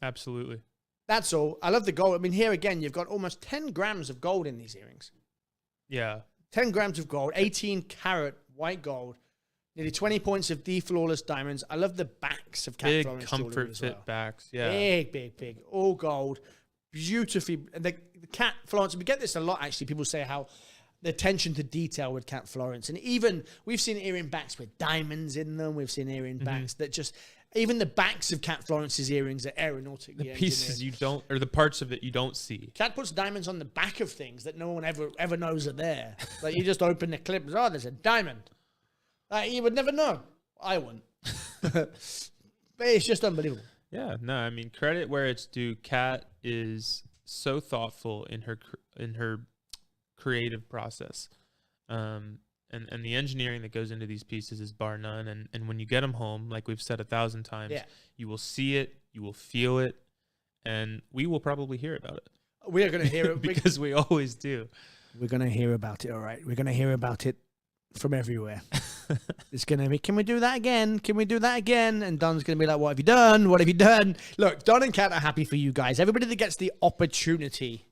Absolutely. That's all. I love the gold. I mean, here again, you've got almost 10 grams of gold in these earrings. Yeah. 10 grams of gold, 18 karat white gold, nearly 20 points of flawless diamonds. I love the backs of Cat Florence jewelry comfort as fit well. backs. Yeah. Big. All gold. Beautifully. The Cat Florence, we get this a lot, actually. People say how the attention to detail with Cat Florence. And even, we've seen earring backs with diamonds in them. We've seen earring backs that just, even the backs of Cat Florence's earrings are aeronautically The pieces you don't, or the parts of it you don't see. Cat puts diamonds on the back of things that no one ever knows are there. Like, you just open the clip, oh, there's a diamond. Like, you would never know. I wouldn't. But it's just unbelievable. Yeah, no, I mean, credit where it's due. Kat is so thoughtful in her creative process, and the engineering that goes into these pieces is bar none. And when you get them home, like we've said 1,000 times, you will see it, you will feel it, and we will probably hear about it. We are going to hear it because we always do. We're going to hear about it. All right, we're going to hear about it from everywhere. It's going to be, can we do that again? Can we do that again? And Don's going to be like, what have you done? What have you done? Look, Don and Kat are happy for you guys. Everybody that gets the opportunity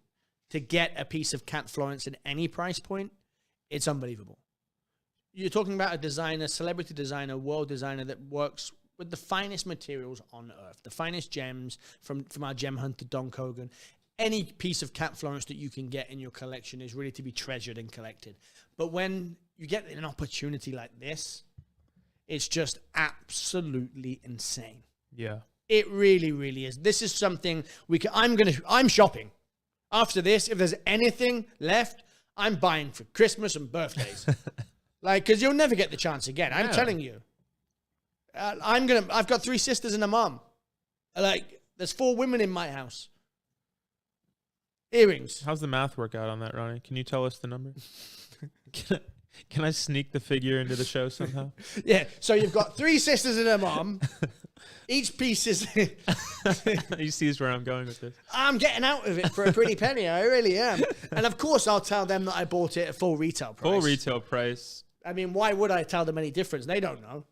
to get a piece of Cat Florence at any price point, it's unbelievable. You're talking about a designer, celebrity designer, world designer that works with the finest materials on earth, the finest gems from our gem hunter, Don Kogan. Any piece of Cat Florence that you can get in your collection is really to be treasured and collected. But when you get an opportunity like this, it's just absolutely insane. Yeah. It really, really is. This is something I'm shopping. After this, if there's anything left, I'm buying for Christmas and birthdays. Like, because you'll never get the chance again. I'm telling you. I've got 3 sisters and a mom. Like, there's 4 women in my house. Earrings. How's the math work out on that, Ronnie? Can you tell us the number? Can I sneak the figure into the show somehow? Yeah. So you've got 3 sisters and a mom. Each piece is... You see where I'm going with this. I'm getting out of it for a pretty penny. I really am. And of course, I'll tell them that I bought it at full retail price. Full retail price. I mean, why would I tell them any difference? They don't know.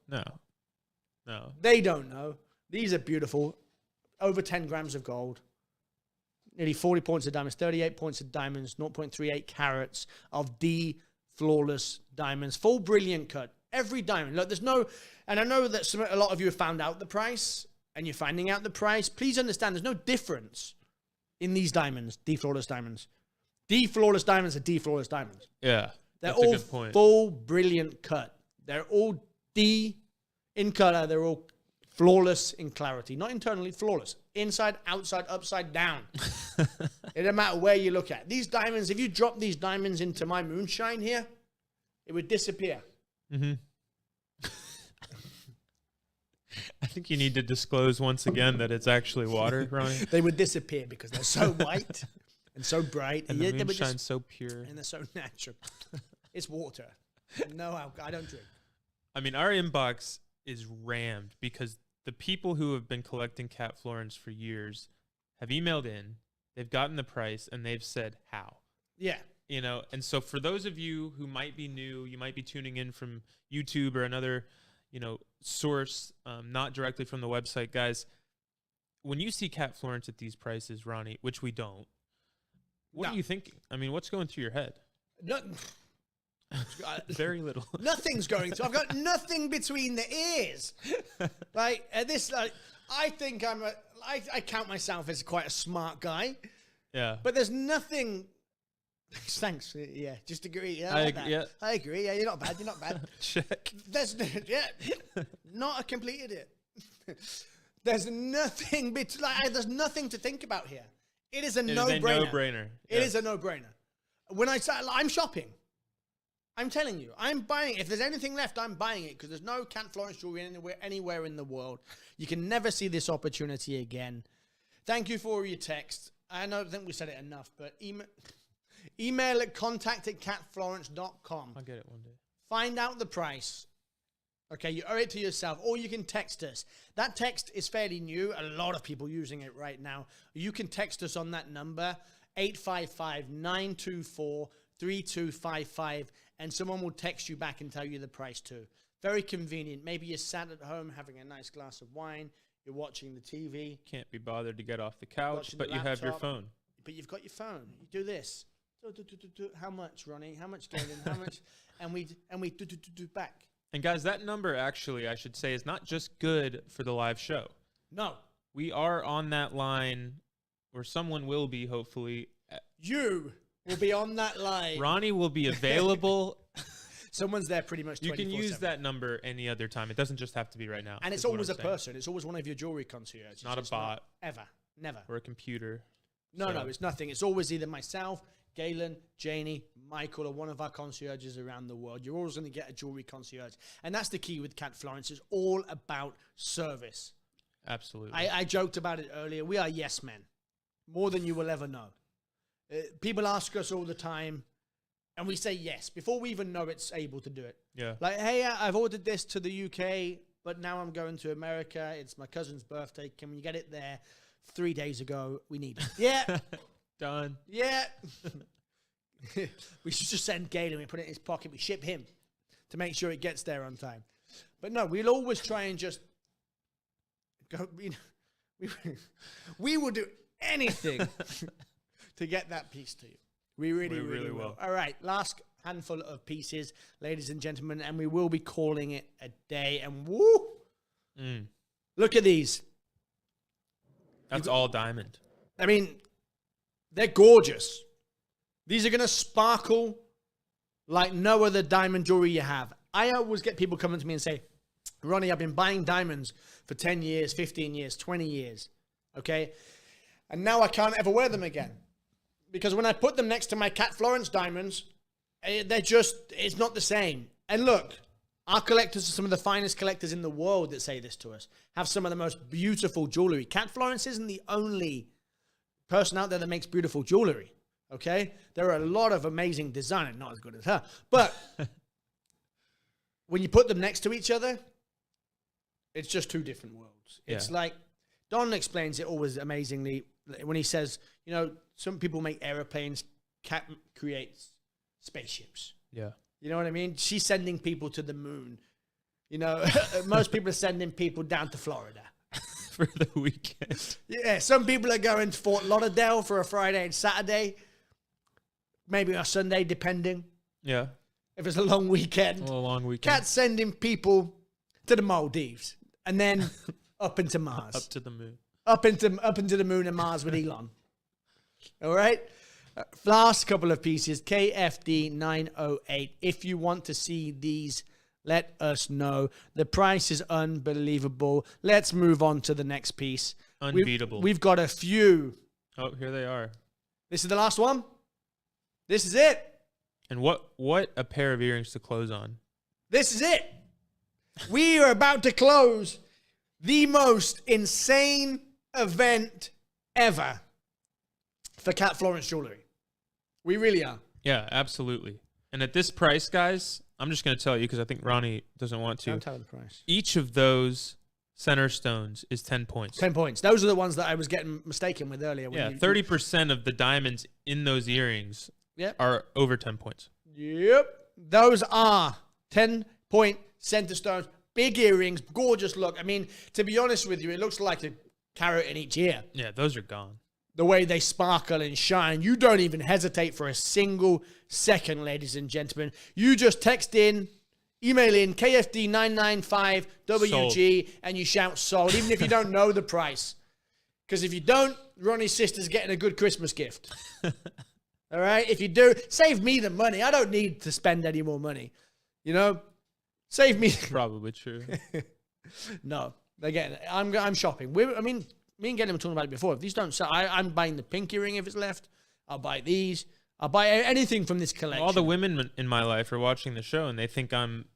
No. They don't know. These are beautiful. Over 10 grams of gold. Nearly 40 points of diamonds. 38 points of diamonds. 0.38 carats of flawless diamonds. Full brilliant cut. Every diamond. Look, there's no... And I know that a lot of you have found out the price, and you're finding out the price. Please understand, there's no difference in these diamonds, flawless diamonds. Flawless diamonds are flawless diamonds. Yeah, they're that's all a good point. Full brilliant cut. They're all in color. They're all flawless in clarity. Not internally, flawless. Inside, outside, upside down. It doesn't matter where you look at. These diamonds, if you drop these diamonds into my moonshine here, it would disappear. Mm-hmm. I think you need to disclose once again that it's actually water, Ronnie. They would disappear because they're so white and so bright. And the moonshine's so pure. And they're so natural. It's water. No alcohol. I don't drink. I mean, our inbox is rammed because the people who have been collecting Cat Florence for years have emailed in, they've gotten the price, and they've said how. Yeah. You know, and so for those of you who might be new, you might be tuning in from YouTube or another, source, not directly from the website, guys. When you see Cat Florence at these prices, Ronnie, which we don't, what are you thinking? I mean, what's going through your head? Very little. Nothing's going through. I've got nothing between the ears. I think I count myself as quite a smart guy. Yeah. But there's nothing. Thanks. Yeah, just agree. Yeah, I agree. Yeah, you're not bad. Check. Not a complete idiot. There's nothing there's nothing to think about here. It is a It is no-brainer. a no-brainer. It is a no-brainer. When I say I'm shopping, I'm telling you, I'm buying. If there's anything left, I'm buying it because there's no Cat Florence jewelry anywhere in the world. You can never see this opportunity again. Thank you for your text. I don't think we said it enough, but email at contact@catflorence.com. I'll get it one day. Find out the price. Okay, you owe it to yourself, or you can text us. That text is fairly new. A lot of people using it right now. You can text us on that number, 855-924-3255, and someone will text you back and tell you the price too. Very convenient. Maybe you're sat at home having a nice glass of wine. You're watching the TV. Can't be bothered to get off the couch, Watching but the you have your laptop. phone. But you've got your phone. You do this. How much, Ronnie? How much, Galen? How much? And we do back. And guys, that number actually, I should say, is not just good for the live show. No. We are on that line, or someone will be, hopefully. You will be on that line. Ronnie will be available. Someone's there pretty much 24/7. You can use that number any other time. It doesn't just have to be right now. And it's is what always I'm a saying. person. It's always one of your jewelry concierges. Not a It's bot. Ever. Never. Or a computer. No, So- it's nothing. It's always either myself, Galen, Janie, Michael, or one of our concierges around the world. You're always going to get a jewelry concierge. And that's the key with Cat Florence. It's all about service. Absolutely. I joked about it earlier. We are yes men. More than you will ever know. People ask us all the time, and we say yes before we even know it's able to do it. Yeah. Like, hey, I've ordered this to the UK, but now I'm going to America. It's my cousin's birthday. Can we get it there 3 days ago? We need it. Yeah. Done. Yeah. We should just send Galen. We put it in his pocket. We ship him to make sure it gets there on time. But no, we'll always try and just go. We will do anything to get that piece to you. We really will. All right, last handful of pieces, ladies and gentlemen, and we will be calling it a day. And woo! Look at these. That's all diamond. I mean, they're gorgeous. These are going to sparkle like no other diamond jewelry you have. I always get people coming to me and say, Ronnie, I've been buying diamonds for 10 years, 15 years, 20 years. Okay? And now I can't ever wear them again. Because when I put them next to my Cat Florence diamonds, it's not the same. And look, our collectors are some of the finest collectors in the world that say this to us. Have some of the most beautiful jewelry. Cat Florence isn't the only person out there that makes beautiful jewelry. Okay? There are a lot of amazing designers, not as good as her. But when you put them next to each other, it's just two different worlds. It's like, Don explains it always amazingly when he says, you know, some people make airplanes, Cat creates spaceships. Yeah. You know what I mean? She's sending people to the moon. You know, most people are sending people down to Florida. For the weekend. Yeah, some people are going to Fort Lauderdale for a Friday and Saturday. Maybe a Sunday, depending. Yeah. If it's a long weekend. A long weekend. Cat's sending people to the Maldives and then up into Mars. Up to the moon. Up into the moon and Mars with Elon. All right? Last couple of pieces. KFD 908. If you want to see these, let us know. The price is unbelievable. Let's move on to the next piece. Unbeatable. We've got a few. Oh, here they are. This is the last one. This is it. And what a pair of earrings to close on. This is it. We are about to close the most insane event ever for Cat Florence jewelry. We really are. Yeah, absolutely. And at this price, guys, I'm just going to tell you because I think Ronnie doesn't want to. Don't tell the price. Each of those center stones is 10 points. 10 points. Those are the ones that I was getting mistaken with earlier. Yeah, 30% of the diamonds in those earrings are over 10 points. Yep. Those are 10-point center stones. Big earrings. Gorgeous look. I mean, to be honest with you, it looks like a carrot in each ear. Yeah, those are gone. The way they sparkle and shine. You don't even hesitate for a single second, ladies and gentlemen. You just text in, email in KFD995WG, and you shout sold, even if you don't know the price. Because if you don't, Ronnie's sister's getting a good Christmas gift. All right? If you do, save me the money. I don't need to spend any more money. You know? Save me. Probably true. No. Again, I'm shopping. I mean, me and Galen were talking about it before. If these don't sell, I'm buying the pinky ring if it's left. I'll buy these. I'll buy anything from this collection. All the women in my life are watching the show, and they think I'm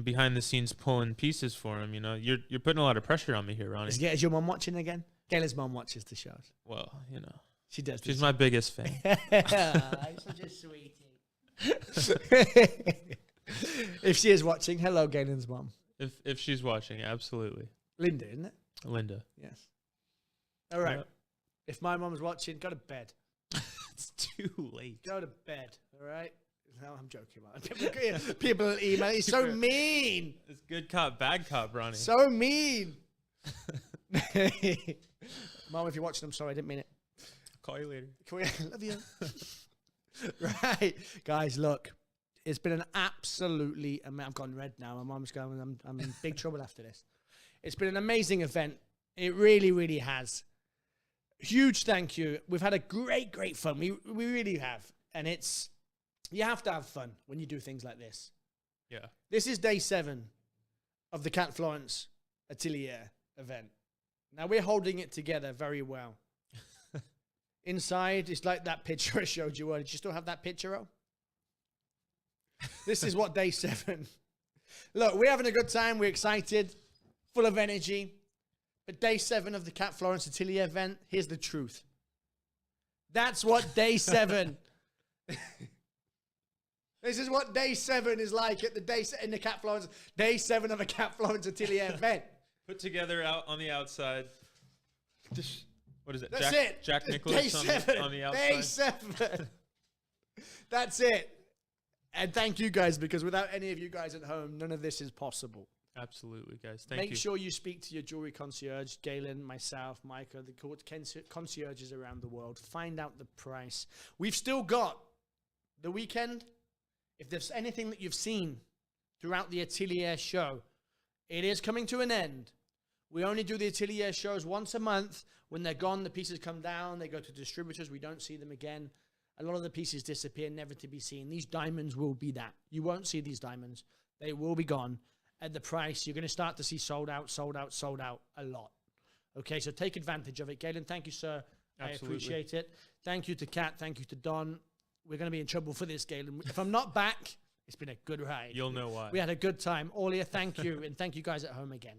behind the scenes pulling pieces for them. You know, you're putting a lot of pressure on me here, Ronnie. Is your mom watching again? Galen's mom watches the shows. Well, you know, she does. She's my biggest fan. I'm such a sweetie. If she is watching, hello, Galen's mom. If she's watching, absolutely. Linda, isn't it? Linda. Yes. All right. Yep. If my mom's watching, go to bed. It's too late. Go to bed. All right. No, I'm joking. People email. He's so mean. It's good cop, bad cop, Ronnie. So mean. Mom, if you're watching, I'm sorry. I didn't mean it. Call you later. Love you. Right. Guys, look. It's been an absolutely... I've gone red now. My mom's going, I'm in big trouble after this. It's been an amazing event. It really, really has. Huge thank you. We've had a great fun. We really have. And you have to have fun when you do things like this. Yeah. This is day 7 of the Cat Florence Atelier event. Now, we're holding it together very well. Inside, it's like that picture I showed you. Did you still have that picture, oh? This is what day 7. Look, we're having a good time. We're excited, full of energy. But day 7 of the Cat Florence Atelier event, here's the truth. That's what day 7. This is what day 7 is like at in the Cat Florence. Day 7 of a Cat Florence Atelier event. Put together out on the outside. What is it? That's it. Jack Nicklaus day 7. On the outside. Day 7. That's it. And thank you guys, because without any of you guys at home, none of this is possible. Absolutely, guys. Thank you. Make sure you speak to your jewelry concierge, Galen, myself, Micah, the concierges around the world. Find out the price. We've still got the weekend. If there's anything that you've seen throughout the Atelier show, it is coming to an end. We only do the Atelier shows once a month. When they're gone, the pieces come down. They go to distributors. We don't see them again. A lot of the pieces disappear, never to be seen. These diamonds will be that. You won't see these diamonds. They will be gone. At the price, you're going to start to see sold out a lot. Okay, so take advantage of it. Galen, thank you, sir. Absolutely. I appreciate it. Thank you to Kat. Thank you to Don. We're going to be in trouble for this, Galen. If I'm not back, it's been a good ride. You'll know why. We had a good time. Aulia, thank you. And thank you guys at home again.